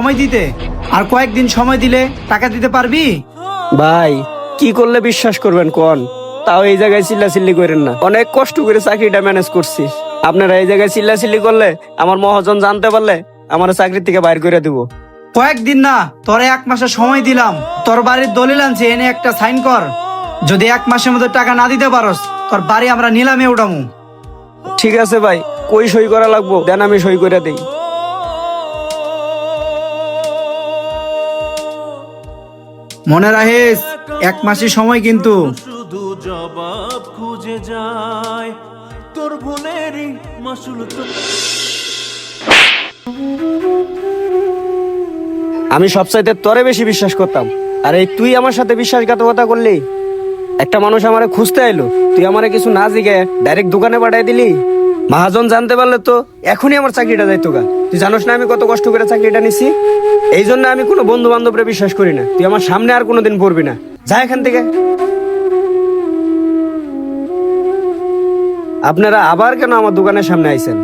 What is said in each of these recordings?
সময় দিতে, আর কয়েকদিন সময় দিলে টাকা দিতে পারবি? ভাই কি করলে বিশ্বাস করবেন কোন? তাও এই জায়গায় চিল্লাচিল্লি করেন না, অনেক কষ্ট করে চাকরিটা ম্যানেজ করছি। আপনারা এই জায়গায় চিল্লাচিল্লি করলে আমার মহাজন জানতে পারলে আমার চাকরি থেকে বাইর করে দিব। কয়েকদিন না, তোরে 1 মাসের সময় দিলাম। তোর বাড়ির দলিল আনছি, এনে একটা সাইন কর। যদি 1 মাসের মধ্যে টাকা না দিতে পারস, তোর বাড়ি আমরা নিলামে উঠামু। ঠিক আছে ভাই, কই সই করা লাগবো দেন, আমি সই করে দেই। মনে রাখিস 1 মাসের সময় কিন্তু। শুধু জবাব খুঁজে যায় তোর ভুলেরই মাসুল তো। আমি সবচাইতে তোরে বেশি বিশ্বাস করতাম, আর এই তুই আমার সাথে বিশ্বাসঘাতকতা করলি। একটা মানুষ আমারে খুঁজতে এলো, তুই আমারে কিছু না জিগে ডাইরেক্ট দোকানে পাঠাই দিলি। মহাজন জানতে পারলে তো এখনই আমার চাকরিটা যাইতো গা। তুই জানোস না আমি কত কষ্ট করে চাকরিটা নিছি। এই জন্য আমি কোনো বন্ধু বান্ধবরে বিশ্বাস করি না। তুই আমার সামনে আর কোনোদিন পড়বি না, যা এখান থেকে। আপনারা আবার কেন আমার দোকানের সামনে আইছেন?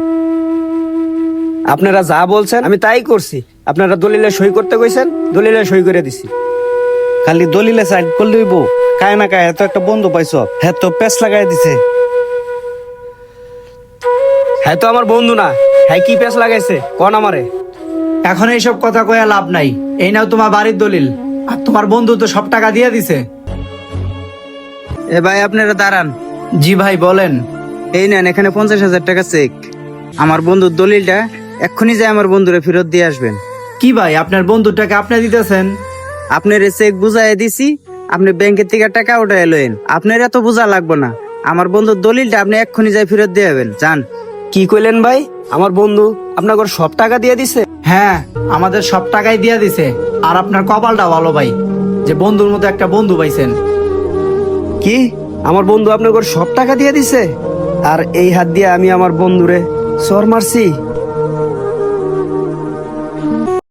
আপনারা যা বলছেন আমি তাই করছি। আপনারা দলিলে সই করতে কইছেন, দলিলে সই করে দিছি। খালি দলিলে সাইড করলে হইব? কায় না কায় তো একটা বন্ধু পাইছো, হ্যাঁ তো প্যাচ লাগাই দিছে। হ্যাঁ তো আমার বন্ধু না, হ্যাঁ কি পেঁচ লাগাইছে কোন আমারে? এখন এইসব কথা কয়ে লাভ নাই। এই নাও তোমার বাড়ির দলিল, আর তোমার বন্ধু তো সব টাকা দিয়ে দিছে। এ ভাই আপনারা দাঁড়ান। জি ভাই বলেন। এই নেন, এখানে 50,000 টাকা চেক। আমার বন্ধুর দলিলটা এক্ষুনি যায় আমার বন্ধুরে ফেরত দিয়ে আসবেন। কি ভাই, আপনার বন্ধুর টাকা আপনি দিতেছেন? আপনার চেক বুঝাই দিছি, আপনি ব্যাংকের থেকে টাকা উঠাই লইন। আপনার এত বোঝা লাগবে না, আমার বন্ধুর দলিলটা আপনি এক্ষুনি যাই ফেরত দিয়ে যাবেন। যান। কি কইলেন ভাই? আমার বন্ধু আপনার সব টাকা দিয়ে দিছে? হ্যাঁ, আমাদের সব টাকাই দিয়ে দিছে। আর আপনার কপালটা ভালো ভাই, যে বন্ধুর মতো একটা বন্ধু পাইছেন। কি আমার বন্ধু আপনার সব টাকা দিয়ে দিছে? আর এই হাত দিয়ে আমি আমার বন্ধুরে চর মারছি?